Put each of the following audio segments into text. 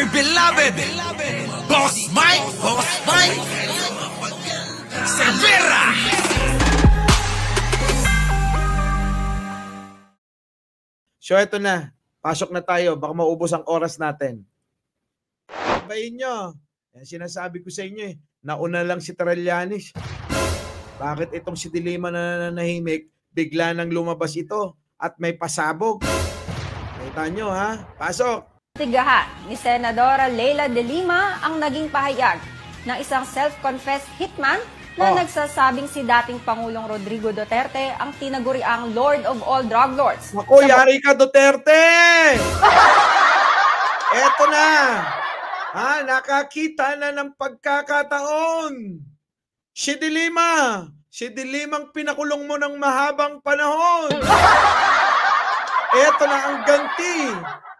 my beloved Boss Mike Severa. So eto na, pasok na tayo, baka maubos ang oras natin. Sabayin nyo, yan sinasabi ko sa inyo nauna lang si Trillanes. Bakit itong si Dilima na nanahimik, bigla nang lumabas ito at may pasabog? Kita nyo ha, pasok! Tigahan ni Senadora Leila de Lima ang naging pahayag ng isang self-confessed hitman na nagsasabing si dating Pangulong Rodrigo Duterte ang tinaguriang Lord of all Drug Lords. Naku, yari ka Duterte! Eto na! Nakakita na ng pagkakataon. Si Dilimang pinakulong mo ng mahabang panahon. Eto na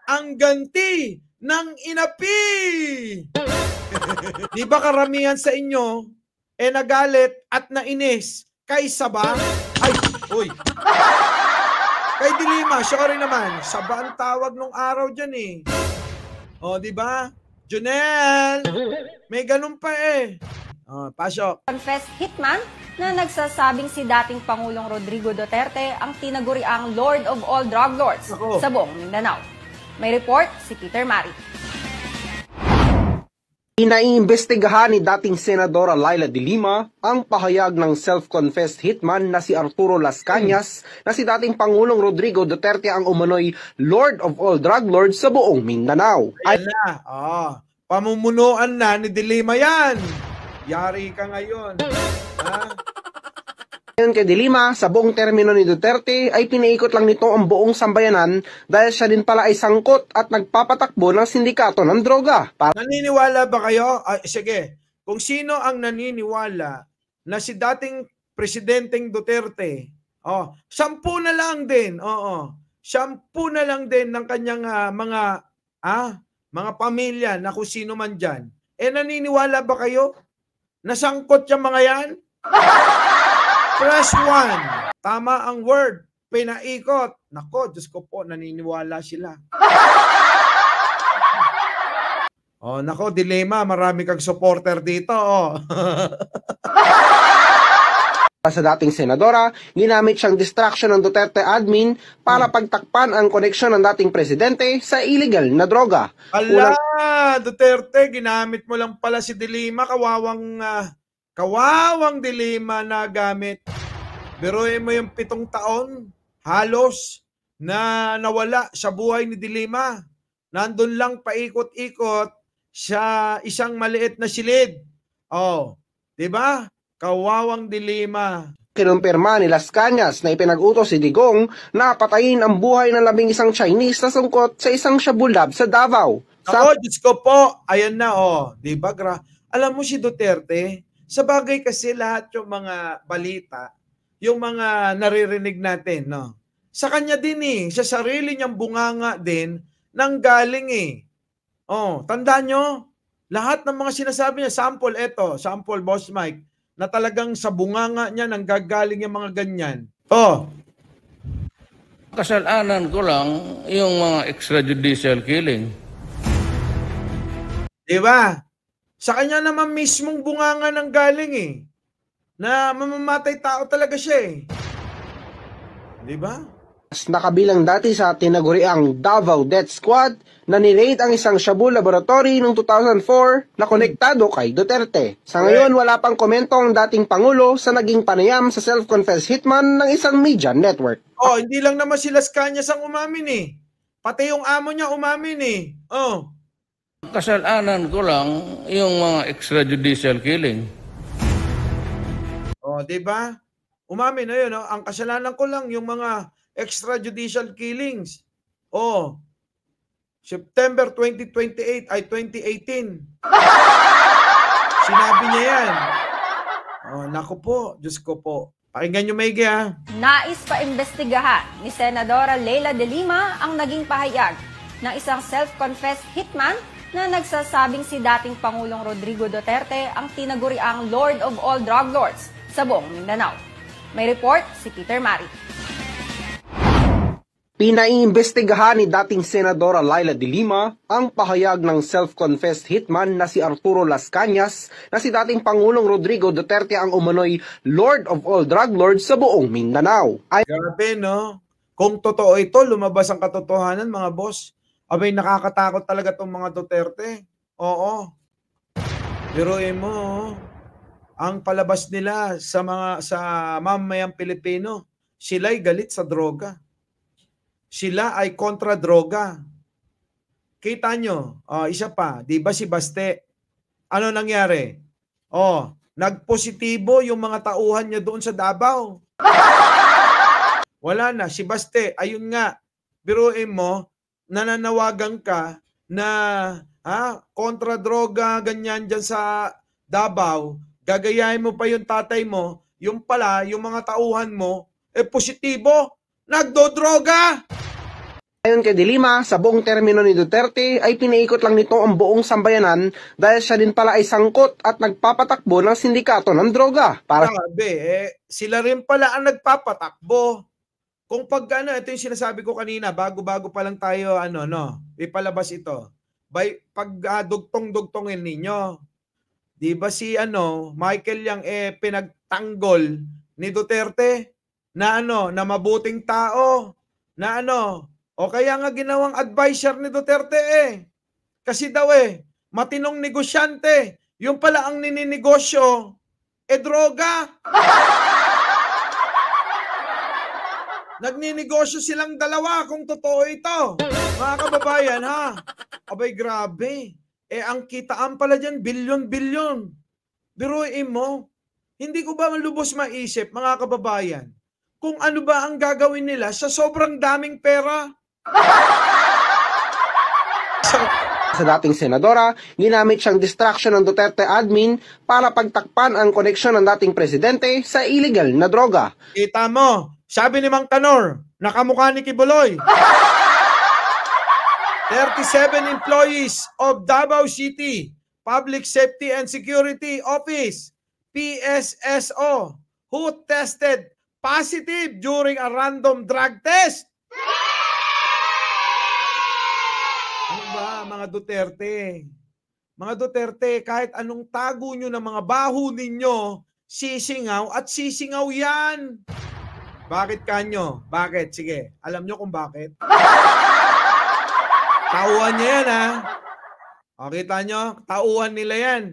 ang ganti ng inapi. Di ba karamihan sa inyo nagalit at nainis kaysa ba? Ay, uy. Kay Dilima, sorry naman. Saba ang tawag nung araw dyan di ba? Junel, may ganun pa pasok. Confessed hitman na nagsasabing si dating Pangulong Rodrigo Duterte ang tinaguriang Lord of all Drug Lords sa buong Mindanao. May report si Peter Mari. Inaiimbestigahan ni dating Senadora Leila de Lima ang pahayag ng self-confessed hitman na si Arturo Las Cañas na si dating Pangulong Rodrigo Duterte ang umano'y Lord of all Drug Lords sa buong Mindanao. Ayan na, pamumunuan na ni de Lima yan. Yari ka ngayon. Ayon kay de Lima, sa buong termino ni Duterte ay pinaikot lang nito ang buong sambayanan dahil siya din pala ay sangkot at nagpapatakbo ng sindikato ng droga. Naniniwala ba kayo? Sige, kung sino ang naniniwala na si dating Presidenteng Duterte, 10 na lang din, 10 na lang din ng kanyang mga pamilya na kung sino man dyan. Naniniwala ba kayo? Nasangkot yung mga yan? Press 1. Tama ang word. Pinaikot. Nako, Diyos ko po, naniniwala sila. Nako, Dilema, marami kang supporter dito. Sa dating senadora, ginamit siyang distraction ng Duterte admin para pagtakpan ang koneksyon ng dating presidente sa illegal na droga. Duterte, ginamit mo lang pala si Dilima, kawawang Dilima na gamit. Biruin mo yung 7 taon, halos, na nawala sa buhay ni Dilima. Nandun lang paikot-ikot sa isang maliit na silid. Diba? Kawawang Dilima. Kinumpirma ni Las Cañas na ipinag-utos si Digong na patayin ang buhay ng 11 Chinese na sungkot sa isang shabu lab sa Davao. Diyos ko po, ayan na diba? Alam mo si Duterte, sa bagay kasi lahat yung mga balita, yung mga naririnig natin, sa kanya din sa sarili niyang bunganga din, nanggaling tandaan nyo, lahat ng mga sinasabi niya, sample Boss Mike, na talagang sa bunganga niya nanggagaling yung mga ganyan. Kasalanan ko lang yung mga extrajudicial killing. Diba? Sa kanya naman mismong bunganga nanggaling na mamamatay tao talaga siya Diba? Nakabilang dati sa tinaguriang Davao Death Squad na niraid ang isang shabu laboratory noong 2004 na konektado kay Duterte. Sa ngayon, wala pang komento ang dating Pangulo sa naging panayam sa self-confessed hitman ng isang media network. Hindi lang naman si Las Cañas ang umamin Pati yung amo niya umamin Kasalanan ko lang yung mga extrajudicial killing. Diba? Umamin na yun, ang kasalanan ko lang yung mga extrajudicial killings. September 2028 ay 2018. Sinabi niya yan. Naku po, Diyos ko po. Pakinggan nyo maigi Nais pa-imbestigahan ni Senadora Leila de Lima ang naging pahayag ng isang self-confessed hitman na nagsasabing si dating Pangulong Rodrigo Duterte ang tinaguriang Lord of all Drug Lords sa buong Mindanao. May report si Peter Mari. Pinaiimbestigahan ni dating Senadora Leila de Lima ang pahayag ng self-confessed hitman na si Arturo Las Cañas na si dating Pangulong Rodrigo Duterte ang umano'y Lord of all drug lords sa buong Mindanao. Grabe, no? Kung totoo ito, lumabas ang katotohanan, mga boss. Abay, nakakatakot talaga itong mga Duterte. Oo. Biruin mo, ang palabas nila sa mamayang Pilipino, sila'y galit sa droga. Sila ay kontra droga. Kita nyo, isa pa, di ba si Baste? Ano nangyari? Nagpositibo yung mga tauhan niya doon sa Davao. Wala na, si Baste, ayun nga, biruin mo, nananawagan ka na kontra droga, ganyan dyan sa Davao, gagayahin mo pa yung tatay mo, yung pala, yung mga tauhan mo, positibo, nagdodroga! Ayon kay De Lima, sa buong termino ni Duterte ay pinaikot lang nito ang buong sambayanan dahil siya din pala ay sangkot at nagpapatakbo ng sindikato ng droga. Sila rin pala ang nagpapatakbo. Kung ito yung sinasabi ko kanina, bago-bago pa lang tayo, ipalabas ito. Pag dugtong-dugtongin ninyo, di ba si Michael Yang pinagtanggol ni Duterte na na mabuting tao, na o kaya nga ginawang advisor ni Duterte Kasi daw matinong negosyante. Yung pala ang nininegosyo, droga. Nagninegosyo silang dalawa kung totoo ito. Mga kababayan, Abay, grabe. Ang kitaan pala dyan, bilyon-bilyon. Biruin mo. Hindi ko ba lubos maisip, mga kababayan, kung ano ba ang gagawin nila sa sobrang daming pera? Sa dating senadora, ginamit siyang distraction ng Duterte admin para pagtakpan ang koneksyon ng dating presidente sa illegal na droga. Kita mo, sabi ni Mang Kanor, nakamukha ni Kibuloy. 37 employees of Davao City Public Safety and Security Office, PSSO, who tested positive during a random drug test. Ano ba, mga Duterte? Mga Duterte, kahit anong tago nyo ng mga baho ninyo, sisingaw at sisingaw yan. Bakit kanyo? Bakit? Sige, alam nyo kung bakit? Tauhan niya yan, O, kita nyo? Tauhan nila yan.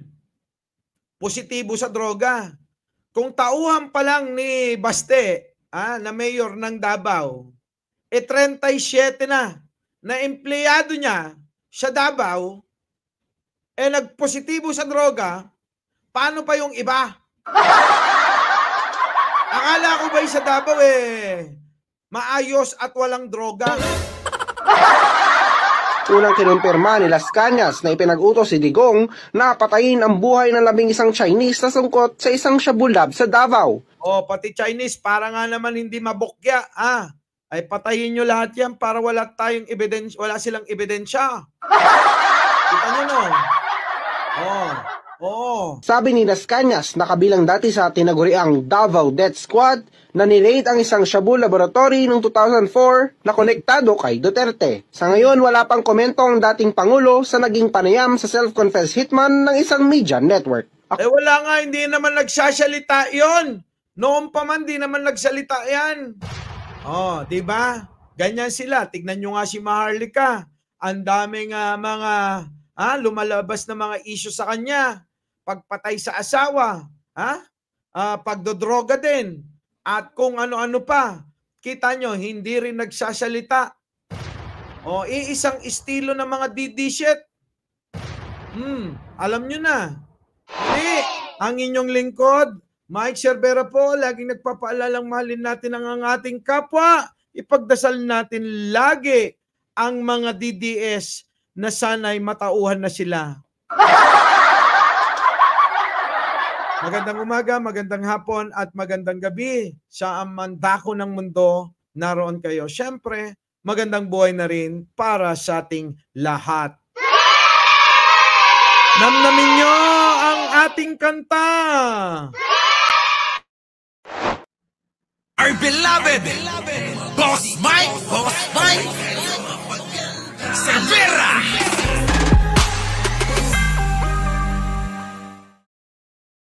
Positibo sa droga. Kung tauhan pa lang ni Baste, na mayor ng Davao, 37 na empleyado niya sa Davao, nagpositibo sa droga, paano pa yung iba? Akala ko ba sa Davao maayos at walang droga? Unang kinumpirma ni Las Cañas na ipinag-utos si Digong na patayin ang buhay ng 11 Chinese na sungkot sa isang shabu lab sa Davao. Pati Chinese, para nga naman hindi mabukya, ay patayin nyo lahat yan para wala silang ebidensya. Kita nyo, no? Sabi ni Las Cañas na kabilang dati sa tinaguriang Davao Death Squad na nirate ang isang shabu laboratory noong 2004 na konektado kay Duterte. Sa ngayon, wala pang komento ang dating Pangulo sa naging panayam sa self-confessed hitman ng isang media network. Wala nga, hindi naman nagsasalita yon. Noon pa man, di naman nagsalita yan. Di ba? Ganyan sila. Tignan nyo nga si Maharlika. Ang daming mga lumalabas na mga issue sa kanya. Pagpatay sa asawa, pagdodroga din, at kung ano-ano pa. Kita nyo, hindi rin nagsasalita. Iisang estilo ng mga didishit. Alam nyo na. Hindi, ang inyong lingkod, Mike Cervera po, laging nagpapaalalang mahalin natin ang ating kapwa. Ipagdasal natin lagi ang mga DDS na sana'y matauhan na sila. Magandang umaga, magandang hapon at magandang gabi sa mandako ng mundo. Naroon kayo. Siyempre, magandang buhay na rin para sa ating lahat. Namnamin nyo ang ating kanta. our beloved Boss Mike Cervera.